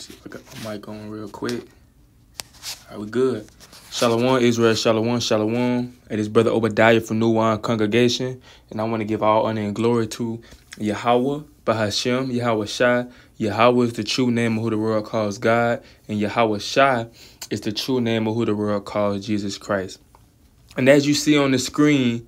See if I got my mic on real quick. All right, we good. Shalom, Israel, shalom, shalom. And it's Brother Obadiah from New Wine Congregation. And I want to give all honor and glory to Yahweh, Bahashem, Yahweh Shai. Yahweh is the true name of who the world calls God. And Yahweh Shai is the true name of who the world calls Jesus Christ. And as you see on the screen,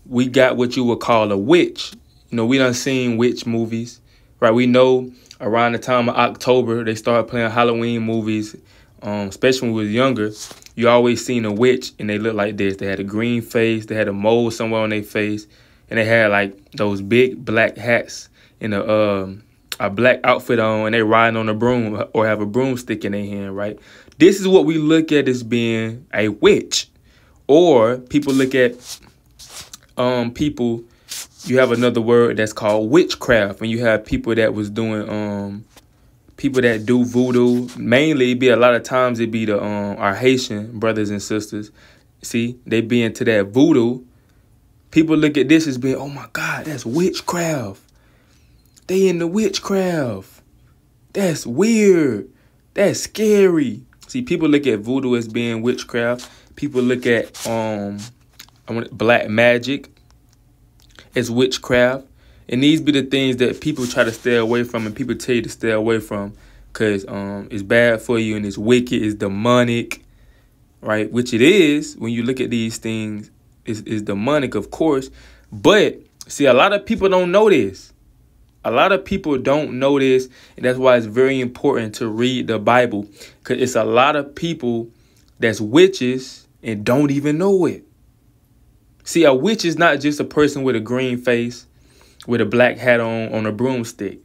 we got what you would call a witch. You know, we done seen witch movies, right? We know around the time of October, they started playing Halloween movies, especially when we was younger. You always seen a witch and they look like this. They had a green face. They had a mole somewhere on their face. And they had like those big black hats and a black outfit on, and they riding on a broom or have a broomstick in their hand, right? This is what we look at as being a witch. Or people look at people, you have another word that's called witchcraft, and you have people that was doing people that do voodoo. Mainly it be a lot of times it be the our Haitian brothers and sisters. See, they be into that voodoo. People look at this as being, oh my God, that's witchcraft. They into witchcraft. That's weird. That's scary. See, people look at voodoo as being witchcraft. People look at black magic as witchcraft. And these be the things that people try to stay away from, and people tell you to stay away from because it's bad for you and it's wicked, it's demonic, right? Which it is when you look at these things. It's demonic, of course. But see, a lot of people don't know this. A lot of people don't know this, and that's why it's very important to read the Bible, because it's a lot of people that's witches and don't even know it. See, a witch is not just a person with a green face, with a black hat on a broomstick.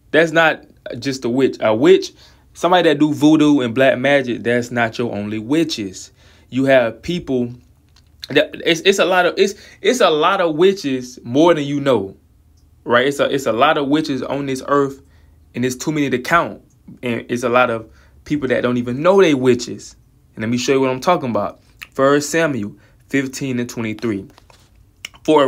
That's not just a witch. A witch, somebody that do voodoo and black magic, that's not your only witches. You have people that it's a lot of witches, more than you know. Right? It's a lot of witches on this earth, and it's too many to count. And it's a lot of people that don't even know they witches. And let me show you what I'm talking about. 1 Samuel 15:23. For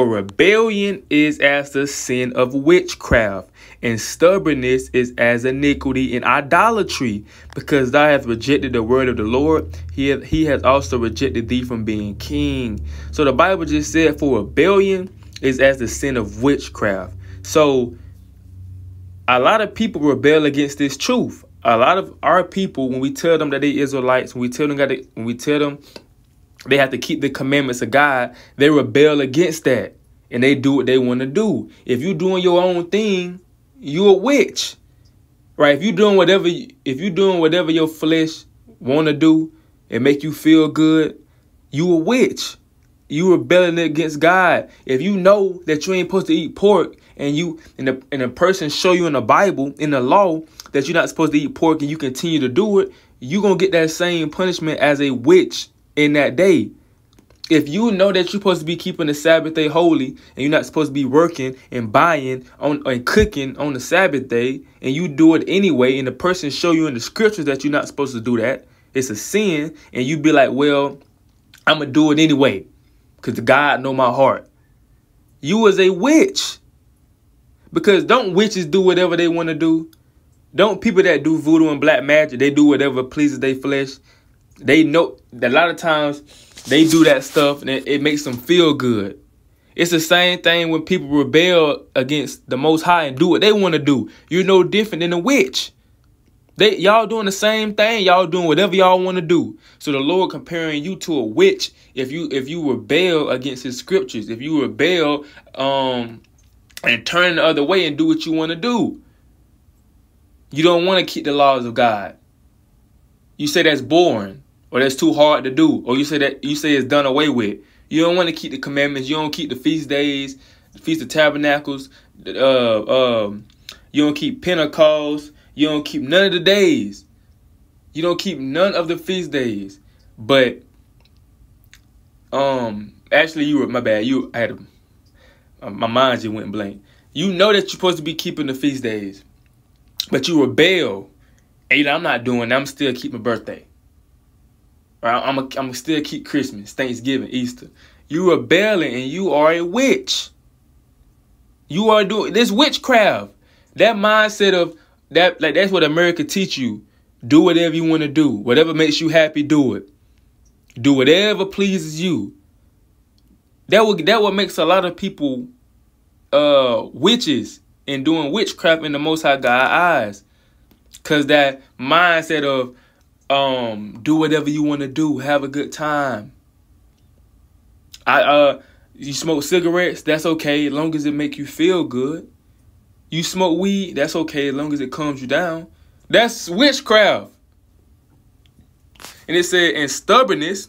rebellion is as the sin of witchcraft, and stubbornness is as iniquity and idolatry. Because thou hast rejected the word of the Lord, he has also rejected thee from being king. So the Bible just said for rebellion is as the sin of witchcraft. So a lot of people rebel against this truth. A lot of our people, when we tell them that they Israelites, when we tell them they have to keep the commandments of God, they rebel against that, and they do what they want to do. If you're doing your own thing, you're a witch, right? If you're doing whatever your flesh want to do and make you feel good, you a witch. You rebelling against God. If you know that you ain't supposed to eat pork, and a person show you in the Bible, in the law, that you're not supposed to eat pork, and you continue to do it, you're gonna get that same punishment as a witch in that day. If you know that you're supposed to be keeping the Sabbath day holy, and you're not supposed to be working and buying and cooking on the Sabbath day, and you do it anyway, and the person show you in the scriptures that you're not supposed to do that, it's a sin, and you be like, well, I'm gonna do it anyway because God know my heart. You was a witch. Because don't witches do whatever they want to do? Don't people that do voodoo and black magic, they do whatever pleases their flesh? They know that a lot of times they do that stuff and it makes them feel good. It's the same thing when people rebel against the Most High and do what they want to do. You're no different than a witch. Y'all doing the same thing. Y'all doing whatever y'all want to do. So the Lord comparing you to a witch if you rebel against his scriptures, if you rebel and turn the other way and do what you want to do. You don't want to keep the laws of God. You say that's boring, or that's too hard to do, or you say it's done away with. You don't want to keep the commandments. You don't keep the feast days, the Feast of Tabernacles. You don't keep Pentecost. You don't keep none of the days. You don't keep none of the feast days. But actually, my bad. My mind just went blank. You know that you're supposed to be keeping the feast days, but you rebel. And I'm not doing that. I'm still keeping my birthday. Right? I'm still keep Christmas, Thanksgiving, Easter. You rebelling and you are a witch. You are doing this witchcraft. That mindset of that, like, that's what America teach you. Do whatever you want to do. Whatever makes you happy, do it. Do whatever pleases you. That what makes a lot of people witches and doing witchcraft in the Most High God eyes. Cause that mindset of do whatever you want to do, have a good time. You smoke cigarettes, that's okay as long as it make you feel good. You smoke weed, that's okay as long as it calms you down. That's witchcraft. And it said, and stubbornness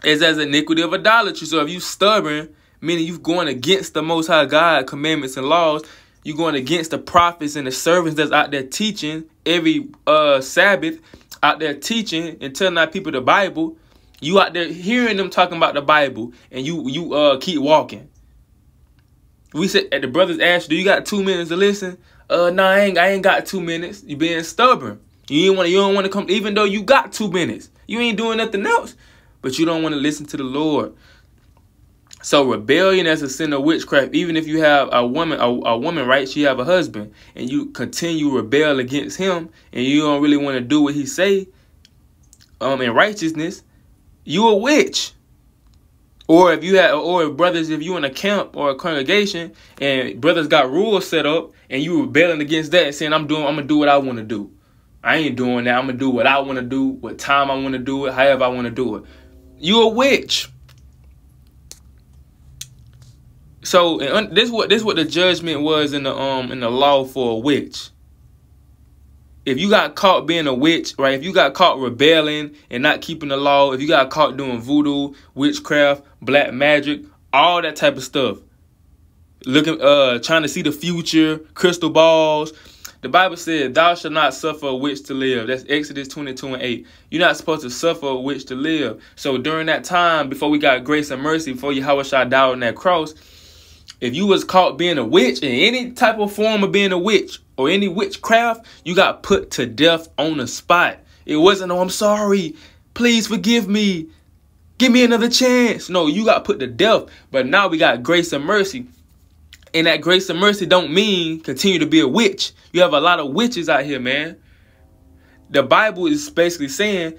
is as iniquity of idolatry. So if you stubborn, meaning you're going against the Most High God commandments and laws, you're going against the prophets and the servants that's out there teaching every Sabbath, out there teaching and telling our people the Bible. You out there hearing them talking about the Bible, and you keep walking. We said, the brothers asked, do you got 2 minutes to listen? No, I ain't got 2 minutes. You being stubborn. You don't want to come, even though you got 2 minutes. You ain't doing nothing else, but you don't want to listen to the Lord. So rebellion as a sin of witchcraft. Even if you have a woman, right? She have a husband, and you continue to rebel against him, and you don't really want to do what he say, in righteousness, you a witch. Or if brothers, if you in a camp or a congregation and brothers got rules set up and you rebelling against that and saying, I'm gonna do what I want to do. I ain't doing that. I'm gonna do what I want to do, what time I want to do it, however I want to do it. You a witch. So this what the judgment was in the law for a witch. If you got caught being a witch, right? If you got caught rebelling and not keeping the law, if you got caught doing voodoo, witchcraft, black magic, all that type of stuff, trying to see the future, crystal balls, the Bible said, "Thou shalt not suffer a witch to live." That's Exodus 22:8. You're not supposed to suffer a witch to live. So during that time, before we got grace and mercy, before Yahweh Shai died on that cross, if you was caught being a witch in any type of form of being a witch or any witchcraft, you got put to death on the spot. It wasn't, oh, I'm sorry, please forgive me, give me another chance. No, you got put to death. But now we got grace and mercy. And that grace and mercy don't mean continue to be a witch. You have a lot of witches out here, man. The Bible is basically saying,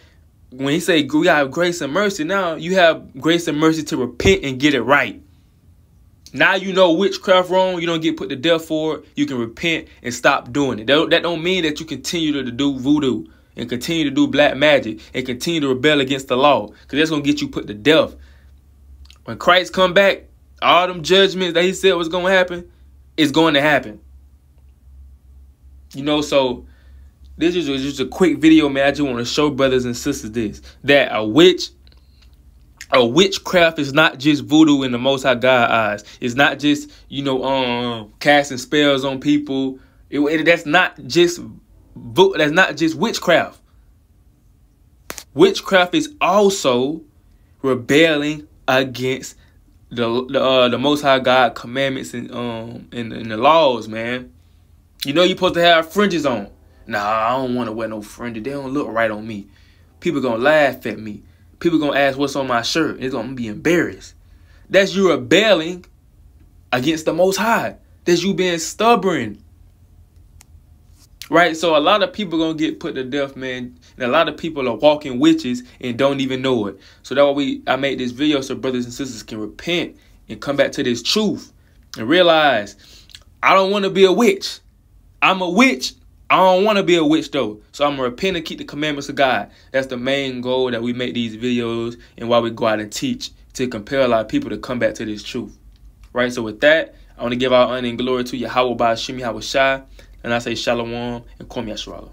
when he say we have grace and mercy, now you have grace and mercy to repent and get it right. Now you know witchcraft wrong. You don't get put to death for it. You can repent and stop doing it. That don't mean that you continue to do voodoo and continue to do black magic and continue to rebel against the law, because that's going to get you put to death. When Christ come back, all them judgments that he said was going to happen is going to happen. You know, so this is just a quick video, man. I just want to show brothers and sisters this, that a witchcraft is not just voodoo in the Most High God eyes. It's not just, casting spells on people. That's not just witchcraft. Witchcraft is also rebelling against the Most High God commandments and the laws, man. You know you're supposed to have fringes on. Nah, I don't want to wear no fringes. They don't look right on me. People gonna laugh at me. People going to ask what's on my shirt. They're going to be embarrassed. That's you rebelling against the Most High. That's you being stubborn. Right? So a lot of people going to get put to death, man. And a lot of people are walking witches and don't even know it. So that's why I made this video so brothers and sisters can repent and come back to this truth and realize, I don't want to be a witch. I'm a witch. I don't want to be a witch, though. So I'm going to repent and keep the commandments of God. That's the main goal that we make these videos and why we go out and teach, to compel our people to come back to this truth. Right? So with that, I want to give our honor and glory to Yahweh by Hashem Yahweh Shai. And I say Shalom and Kwam Yashwallah.